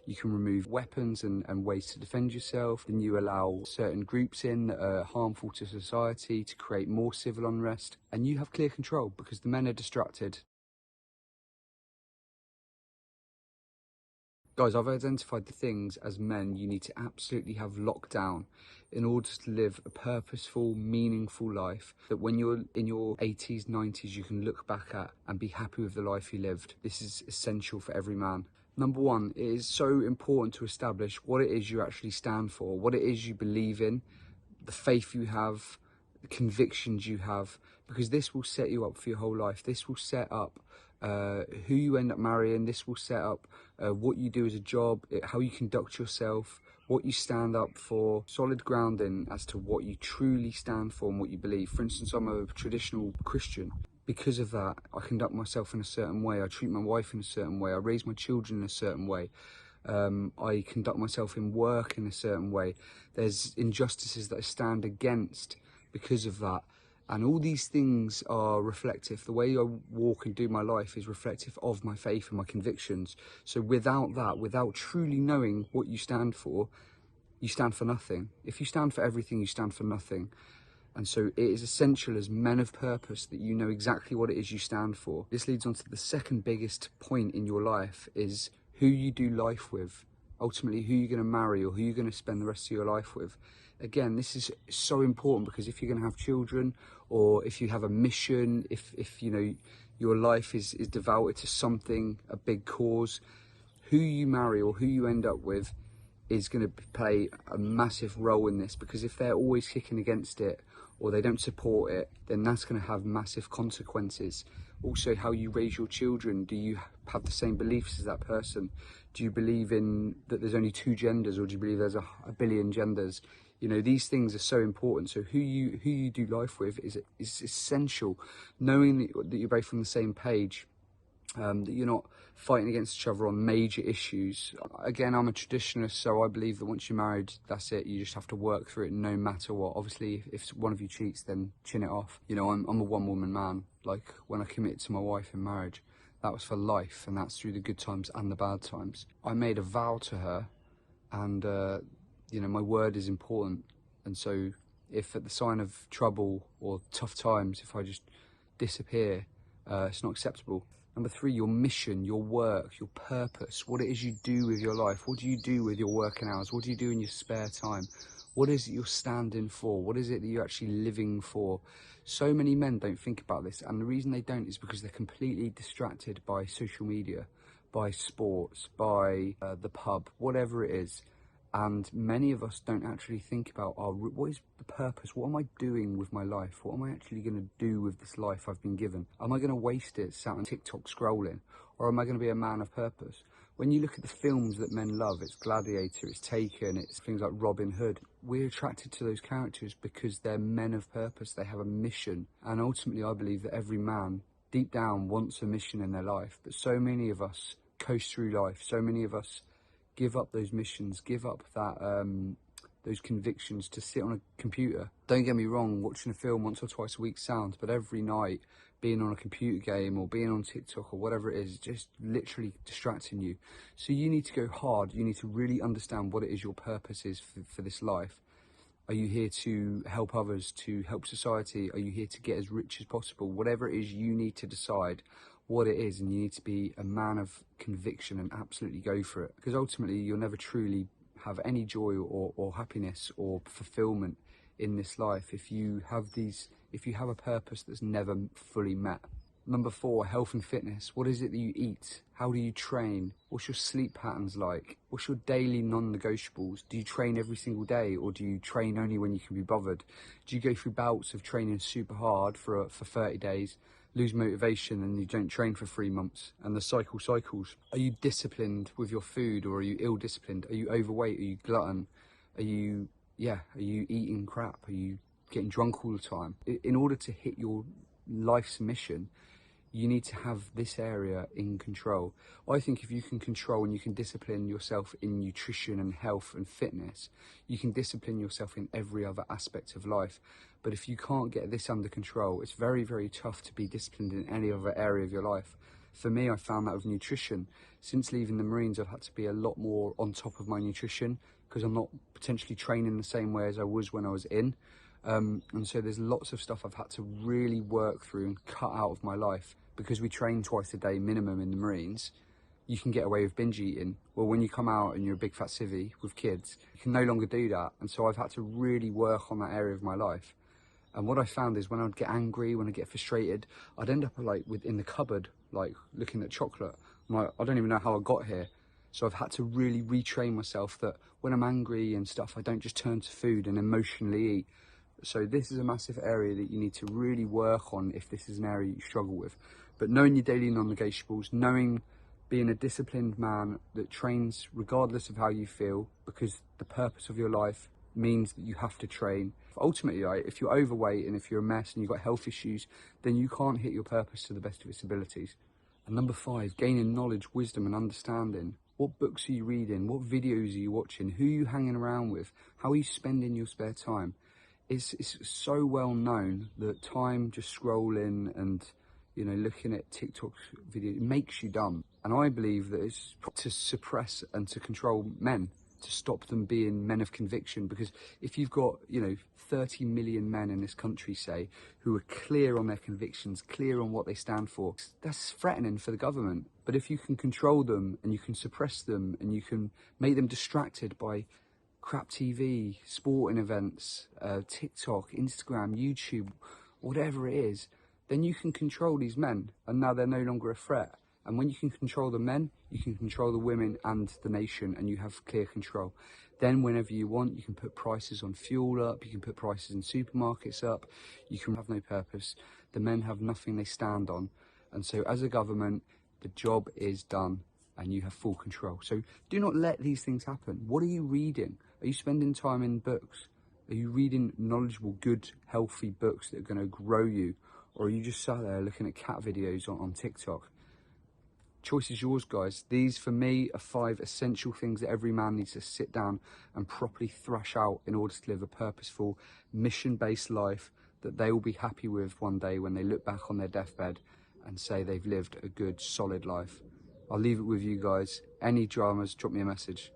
You can remove weapons and ways to defend yourself. Then you allow certain groups in that are harmful to society to create more civil unrest. And you have clear control because the men are distracted. Guys, I've identified the things as men you need to absolutely have locked down in order to live a purposeful, meaningful life that when you're in your 80s, 90s, you can look back at and be happy with the life you lived. This is essential for every man. Number one, it is so important to establish what it is you actually stand for, what it is you believe in, the faith you have, the convictions you have, because this will set you up for your whole life. This will set up who you end up marrying. This will set up what you do as a job, how you conduct yourself, what you stand up for, solid grounding as to what you truly stand for and what you believe. For instance, I'm a traditional Christian. Because of that, I conduct myself in a certain way. I treat my wife in a certain way. I raise my children in a certain way. I conduct myself in work in a certain way. There's injustices that I stand against because of that. And all these things are reflective. The way I walk and do my life is reflective of my faith and my convictions. So without that, without truly knowing what you stand for nothing. If you stand for everything, you stand for nothing. And so it is essential as men of purpose that you know exactly what it is you stand for. This leads on to the second biggest point in your life is who you do life with. Ultimately, who you're going to marry or who you're going to spend the rest of your life with. Again, this is so important because if you're going to have children or if you have a mission, if you know your life is devoted to something, a big cause, who you marry or who you end up with is going to play a massive role in this, because if they're always kicking against it or they don't support it, then that's going to have massive consequences. Also, how you raise your children. Do you have the same beliefs as that person? Do you believe in that there's only two genders, or do you believe there's a billion genders? You know, these things are so important. So who you do life with is essential. Knowing that you're both on the same page, that you're not fighting against each other on major issues. Again, I'm a traditionalist, so I believe that once you're married, that's it. You just have to work through it no matter what. Obviously, if one of you cheats, then chin it off. You know, I'm a one-woman man. Like, when I committed to my wife in marriage, that was for life, and that's through the good times and the bad times. I made a vow to her, and, you know, my word is important. And so if at the sign of trouble or tough times, if I just disappear, it's not acceptable. Number three, your mission, your work, your purpose, what it is you do with your life. What do you do with your working hours? What do you do in your spare time? What is it you're standing for? What is it that you're actually living for? So many men don't think about this, and the reason they don't is because they're completely distracted by social media, by sports, by the pub, whatever it is. And many of us don't actually think about what is the purpose? What am I doing with my life? What am I actually going to do with this life I've been given? Am I going to waste it sat on TikTok scrolling? Or am I going to be a man of purpose? When you look at the films that men love, it's Gladiator, it's Taken, it's things like Robin Hood. We're attracted to those characters because they're men of purpose. They have a mission. And ultimately, I believe that every man deep down wants a mission in their life. But so many of us coast through life. So many of us give up those missions, give up that those convictions to sit on a computer. Don't get me wrong, watching a film once or twice a week sounds, but every night being on a computer game or being on TikTok or whatever it is, just literally distracting you. So you need to go hard. You need to really understand what it is your purpose is for this life. Are you here to help others, to help society? Are you here to get as rich as possible? Whatever it is, you need to decide what it is, and you need to be a man of conviction and absolutely go for it. Because ultimately, you'll never truly have any joy or happiness or fulfillment in this life if you have a purpose that's never fully met. Number four, health and fitness. What is it that you eat? How do you train? What's your sleep patterns like? What's your daily non-negotiables? Do you train every single day, or do you train only when you can be bothered? Do you go through bouts of training super hard for 30 days, lose motivation, and you don't train for 3 months, and the cycle cycles? Are you disciplined with your food, or are you ill-disciplined? Are you overweight? Are you glutton? Are you eating crap? Are you getting drunk all the time? In order to hit your life's mission, you need to have this area in control. I think if you can control and you can discipline yourself in nutrition and health and fitness, you can discipline yourself in every other aspect of life. But if you can't get this under control, it's very, very tough to be disciplined in any other area of your life. For me, I found that with nutrition. Since leaving the Marines, I've had to be a lot more on top of my nutrition because I'm not potentially training the same way as I was when I was in. And so there's lots of stuff I've had to really work through and cut out of my life. Because we train twice a day minimum in the Marines, you can get away with binge eating. Well, when you come out and you're a big fat civvy with kids, you can no longer do that. And so I've had to really work on that area of my life. And what I found is when I'd get angry, when I get frustrated, I'd end up like in the cupboard, like looking at chocolate. I'm like, I don't even know how I got here. So I've had to really retrain myself that when I'm angry and stuff, I don't just turn to food and emotionally eat. So this is a massive area that you need to really work on if this is an area you struggle with. But knowing your daily non-negotiables, being a disciplined man that trains regardless of how you feel, because the purpose of your life means that you have to train. Ultimately, right, if you're overweight and if you're a mess and you've got health issues, then you can't hit your purpose to the best of its abilities. And number 5, gaining knowledge, wisdom and understanding. What books are you reading? What videos are you watching? Who are you hanging around with? How are you spending your spare time? It's so well known that time just scrolling and looking at TikTok videos makes you dumb. And I believe that it's to suppress and to control men, to stop them being men of conviction. Because if you've got 30 million men in this country, say, who are clear on their convictions, clear on what they stand for, that's threatening for the government. But if you can control them and you can suppress them and you can make them distracted by crap TV, sporting events, TikTok, Instagram, YouTube, whatever it is, then you can control these men, and now they're no longer a threat. And when you can control the men, you can control the women and the nation, and you have clear control. Then whenever you want, you can put prices on fuel up, you can put prices in supermarkets up, you can have no purpose. The men have nothing they stand on. And so as a government, the job is done and you have full control. So do not let these things happen. What are you reading? Are you spending time in books? Are you reading knowledgeable, good, healthy books that are going to grow you? Or are you just sat there looking at cat videos on TikTok? Choice is yours, guys. These, for me, are 5 essential things that every man needs to sit down and properly thrash out in order to live a purposeful, mission-based life that they will be happy with one day when they look back on their deathbed and say they've lived a good, solid life. I'll leave it with you guys. Any dramas, drop me a message.